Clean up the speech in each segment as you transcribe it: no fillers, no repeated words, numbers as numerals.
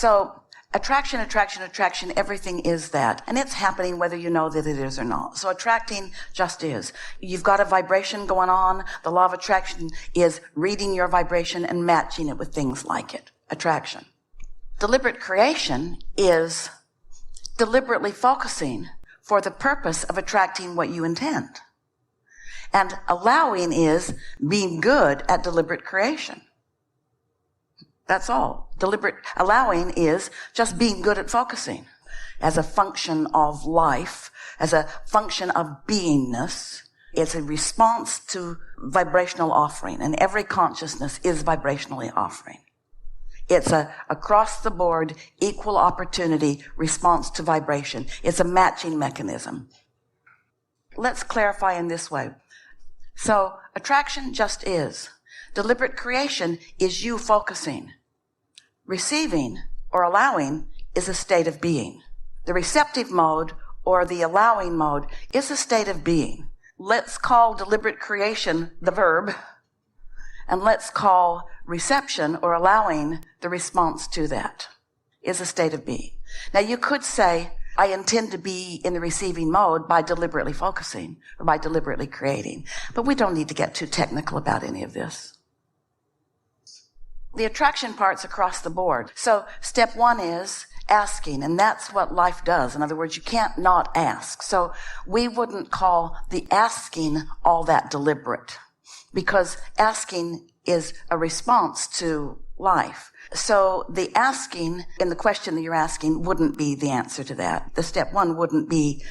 So attraction, everything is that. And it's happening whether you know that it is or not. So attracting just is. You've got a vibration going on. The law of attraction is reading your vibration and matching it with things like it. Attraction. Deliberate creation is deliberately focusing for the purpose of attracting what you intend. And allowing is being good at deliberate creation. That's all. Deliberate allowing is just being good at focusing as a function of life, as a function of beingness. It's a response to vibrational offering, and every consciousness is vibrationally offering. It's a across the board, equal opportunity response to vibration. It's a matching mechanism. Let's clarify in this way. So attraction just is. Deliberate creation is you focusing. Receiving or allowing is a state of being. The receptive mode or the allowing mode is a state of being. Let's call deliberate creation the verb, and let's call reception or allowing the response to that is a state of being. Now you could say, I intend to be in the receiving mode by deliberately focusing or by deliberately creating, but we don't need to get too technical about any of this. The attraction part's across the board. So step one is asking, and that's what life does. In other words, you can't not ask. So we wouldn't call the asking all that deliberate, because asking is a response to life. So the asking in the question that you're asking wouldn't be the answer to that. The step one wouldn't be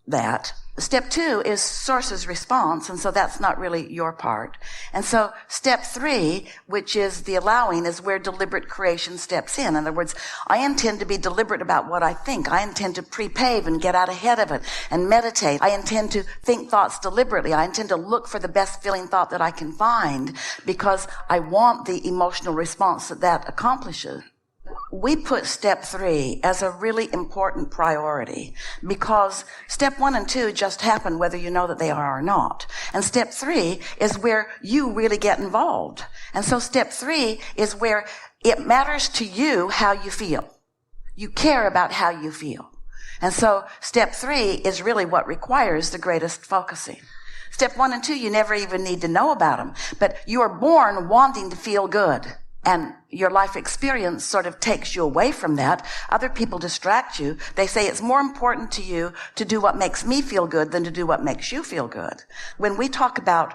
that. Step two is source's response, and so that's not really your part. And so step three, which is the allowing, is where deliberate creation steps in. In other words, I intend to be deliberate about what I think. I intend to prepave and get out ahead of it and meditate. I intend to think thoughts deliberately. I intend to look for the best feeling thought that I can find because I want the emotional response that accomplishes. We put step three as a really important priority because step one and two just happen whether you know that they are or not. And step three is where you really get involved. And so step three is where it matters to you how you feel. You care about how you feel. And so step three is really what requires the greatest focusing. Step one and two, you never even need to know about them, but you are born wanting to feel good. And your life experience sort of takes you away from that. Other people distract you. They say it's more important to you to do what makes me feel good than to do what makes you feel good. When we talk about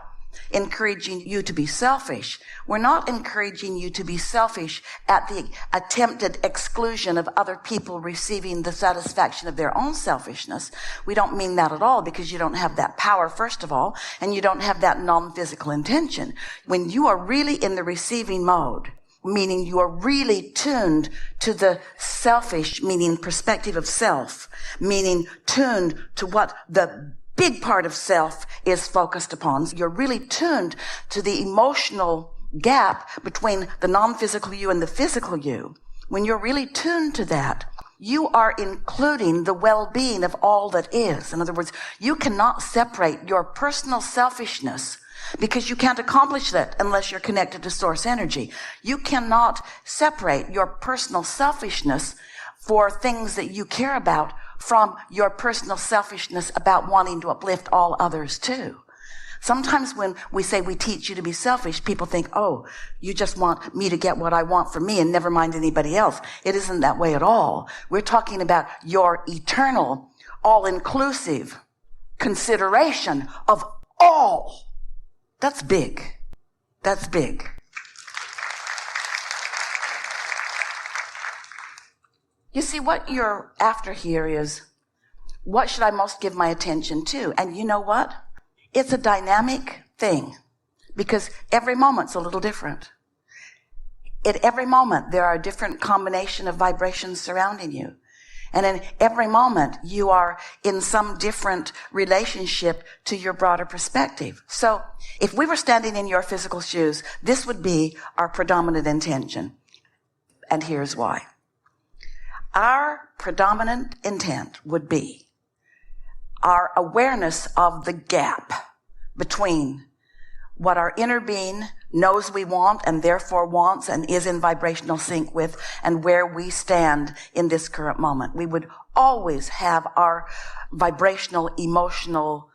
encouraging you to be selfish, we're not encouraging you to be selfish at the attempted exclusion of other people receiving the satisfaction of their own selfishness. We don't mean that at all, because you don't have that power, first of all, and you don't have that non-physical intention. When you are really in the receiving mode, meaning you are really tuned to the selfish, meaning perspective of self, meaning tuned to what the big part of self is focused upon. You're really tuned to the emotional gap between the non-physical you and the physical you. When you're really tuned to that, you are including the well-being of all that is. In other words, you cannot separate your personal selfishness, because you can't accomplish that unless you're connected to source energy. You cannot separate your personal selfishness for things that you care about from your personal selfishness about wanting to uplift all others too. Sometimes when we say we teach you to be selfish, people think, oh, you just want me to get what I want for me and never mind anybody else. It isn't that way at all. We're talking about your eternal, all-inclusive consideration of all. That's big. That's big. You see, what you're after here is, what should I most give my attention to? And you know what? It's a dynamic thing, because every moment's a little different. At every moment, there are a different combination of vibrations surrounding you. And in every moment, you are in some different relationship to your broader perspective. So if we were standing in your physical shoes, this would be our predominant intention. And here's why. Our predominant intent would be our awareness of the gap between what our inner being knows we want and therefore wants and is in vibrational sync with and where we stand in this current moment. We would always have our vibrational, emotional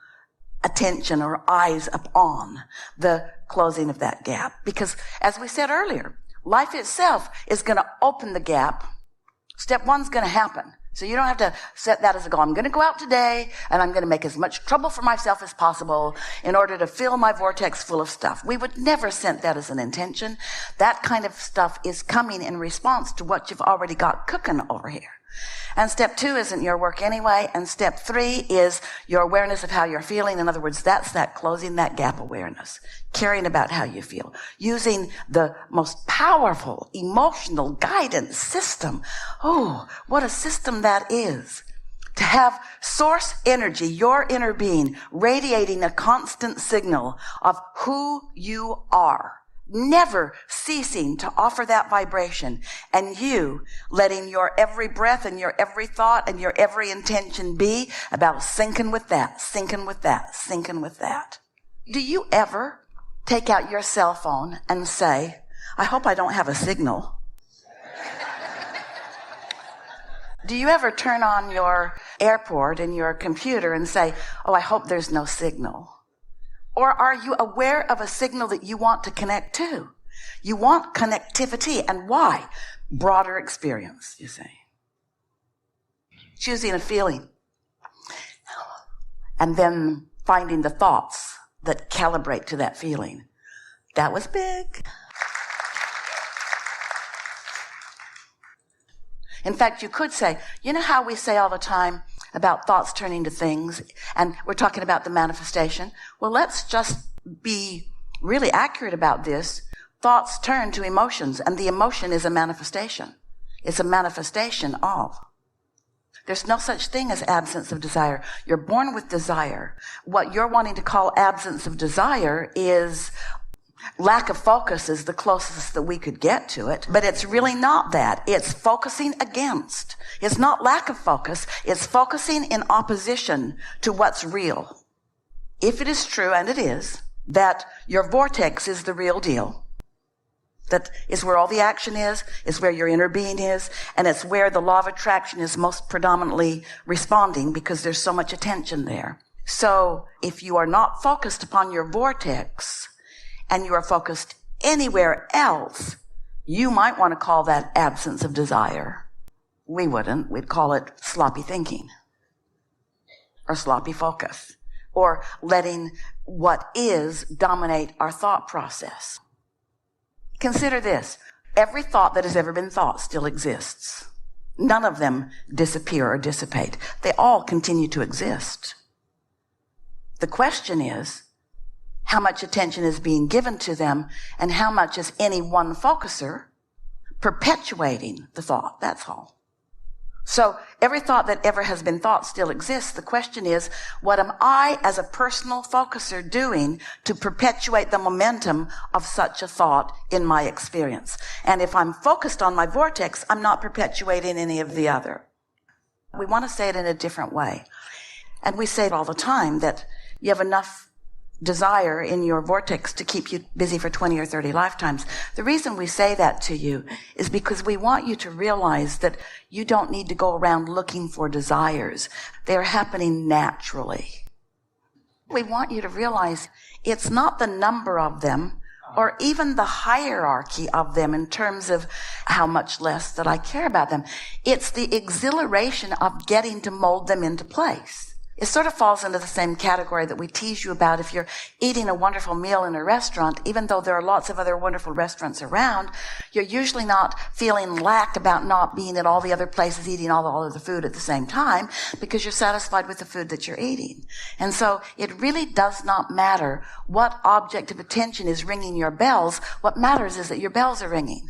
attention or eyes upon the closing of that gap. Because as we said earlier, life itself is going to open the gap. Step one's going to happen. So you don't have to set that as a goal. I'm going to go out today and I'm going to make as much trouble for myself as possible in order to fill my vortex full of stuff. We would never set that as an intention. That kind of stuff is coming in response to what you've already got cooking over here. And step 2 isn't your work anyway. And step 3 is your awareness of how you're feeling. In other words, that's that closing that gap awareness, caring about how you feel, using the most powerful emotional guidance system. Oh, what a system that is. To have source energy, your inner being, radiating a constant signal of who you are, never ceasing to offer that vibration, and you letting your every breath and your every thought and your every intention be about syncing with that, syncing with that, syncing with that. Do you ever take out your cell phone and say, I hope I don't have a signal? Do you ever turn on your airport in your computer and say, oh, I hope there's no signal? Or are you aware of a signal that you want to connect to? You want connectivity. And why? Broader experience, you say. Choosing a feeling. And then finding the thoughts that calibrate to that feeling. That was big. In fact, you could say, you know how we say all the time about thoughts turning to things, and we're talking about the manifestation? Well, let's just be really accurate about this. Thoughts turn to emotions, and the emotion is a manifestation. It's a manifestation of. There's no such thing as absence of desire. You're born with desire. What you're wanting to call absence of desire is lack of focus is the closest that we could get to it, but it's really not that. It's focusing against. It's not lack of focus. It's focusing in opposition to what's real. If it is true, and it is, that your vortex is the real deal, that is where all the action is where your inner being is, and it's where the law of attraction is most predominantly responding because there's so much attention there. So if you are not focused upon your vortex, and you are focused anywhere else, you might want to call that absence of desire. We wouldn't. We'd call it sloppy thinking or sloppy focus or letting what is dominate our thought process. Consider this. Every thought that has ever been thought still exists. None of them disappear or dissipate. They all continue to exist. The question is, how much attention is being given to them, and how much is any one focuser perpetuating the thought? That's all. So every thought that ever has been thought still exists. The question is, what am I as a personal focuser doing to perpetuate the momentum of such a thought in my experience? And if I'm focused on my vortex, I'm not perpetuating any of the other. We want to say it in a different way. And we say it all the time that you have enough desire in your vortex to keep you busy for 20 or 30 lifetimes. The reason we say that to you is because we want you to realize that you don't need to go around looking for desires. They're happening naturally. We want you to realize it's not the number of them or even the hierarchy of them in terms of how much less that I care about them. It's the exhilaration of getting to mold them into place. It sort of falls into the same category that we tease you about if you're eating a wonderful meal in a restaurant. Even though there are lots of other wonderful restaurants around, you're usually not feeling lack about not being at all the other places eating all of the food at the same time because you're satisfied with the food that you're eating. And so it really does not matter what object of attention is ringing your bells. What matters is that your bells are ringing.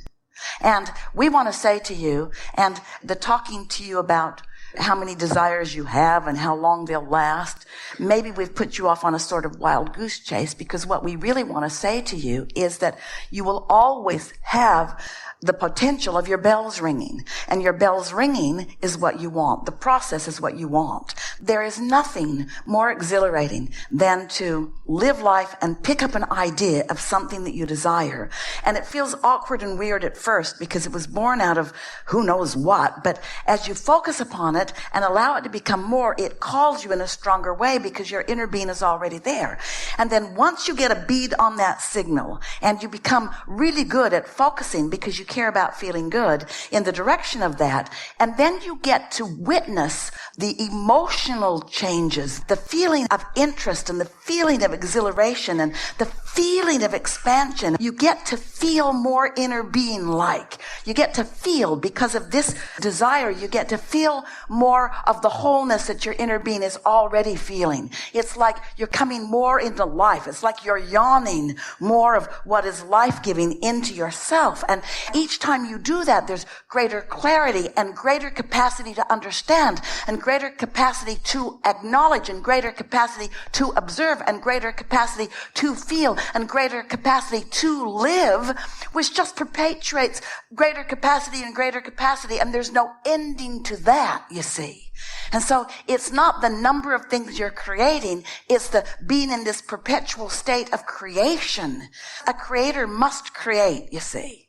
And we want to say to you, and the talking to you about how many desires you have and how long they'll last. Maybe we've put you off on a sort of wild goose chase, because what we really want to say to you is that you will always have the potential of your bells ringing. And your bells ringing is what you want. The process is what you want. There is nothing more exhilarating than to live life and pick up an idea of something that you desire. And it feels awkward and weird at first because it was born out of who knows what. But as you focus upon it and allow it to become more, it calls you in a stronger way because your inner being is already there. And then once you get a bead on that signal and you become really good at focusing because you care about feeling good in the direction of that, and then you get to witness the emotional changes, the feeling of interest and the feeling of exhilaration and the feeling of expansion. You get to feel more inner being like. You get to feel, because of this desire, you get to feel more of the wholeness that your inner being is already feeling. It's like you're coming more into life. It's like you're yawning more of what is life-giving into yourself. And each time you do that, there's greater clarity and greater capacity to understand and greater capacity to acknowledge and greater capacity to observe and greater capacity to feel and greater capacity to live, which just perpetuates greater capacity and greater capacity. And there's no ending to that, you see. And so it's not the number of things you're creating, it's the being in this perpetual state of creation. A creator must create, you see.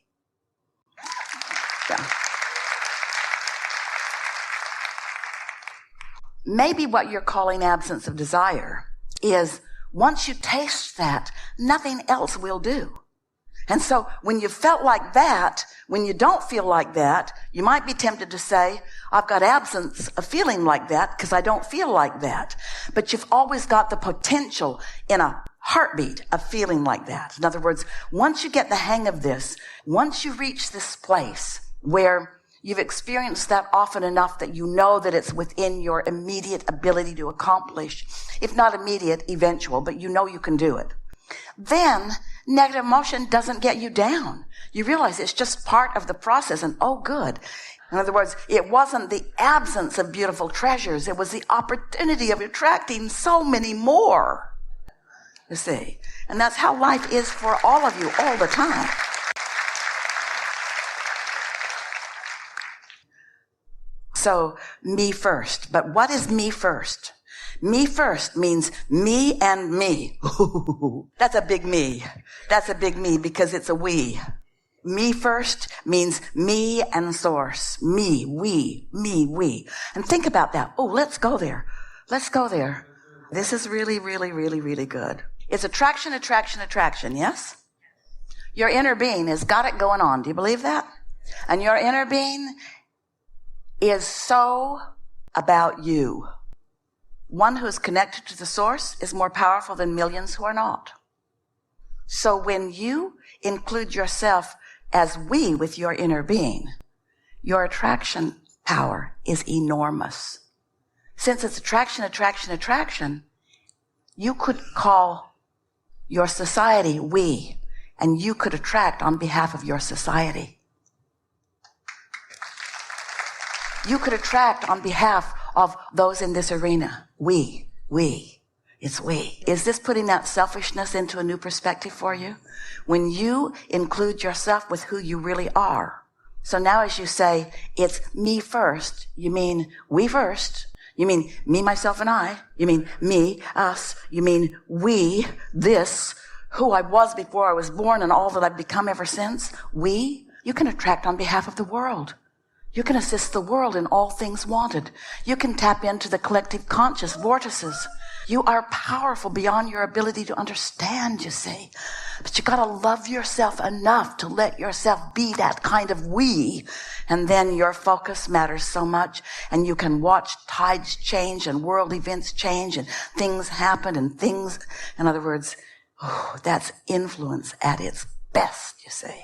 Yeah. Maybe what you're calling absence of desire is once you taste that, nothing else will do. And so when you felt like that, when you don't feel like that, you might be tempted to say, I've got absence of feeling like that because I don't feel like that. But you've always got the potential in a heartbeat of feeling like that. In other words, once you get the hang of this, once you reach this place where you've experienced that often enough that you know that it's within your immediate ability to accomplish, if not immediate, eventual, but you know you can do it, then negative emotion doesn't get you down. You realize it's just part of the process, and oh, good. In other words, it wasn't the absence of beautiful treasures. It was the opportunity of attracting so many more, you see. And that's how life is for all of you all the time. So, me first. But what is me first? Me first means me and me. That's a big me. That's a big me because it's a we. Me first means me and source. Me, we. And think about that. Oh, let's go there. Let's go there. This is really, really, really, really good. It's attraction, yes? Your inner being has got it going on. Do you believe that? And your inner being is so about you. One who is connected to the source is more powerful than millions who are not. So when you include yourself as we with your inner being, your attraction power is enormous. Since it's attraction, you could call your society we, and you could attract on behalf of your society. You could attract on behalf of those in this arena. We. It's we. Is this putting that selfishness into a new perspective for you? When you include yourself with who you really are. So now as you say, it's me first, you mean we first. You mean me, myself, and I. You mean me, us. You mean we, this, who I was before I was born and all that I've become ever since. We. You can attract on behalf of the world. You can assist the world in all things wanted. You can tap into the collective conscious vortices. You are powerful beyond your ability to understand, you see. But you gotta love yourself enough to let yourself be that kind of we. And then your focus matters so much. And you can watch tides change and world events change and things happen and things, in other words, that's influence at its best, you see.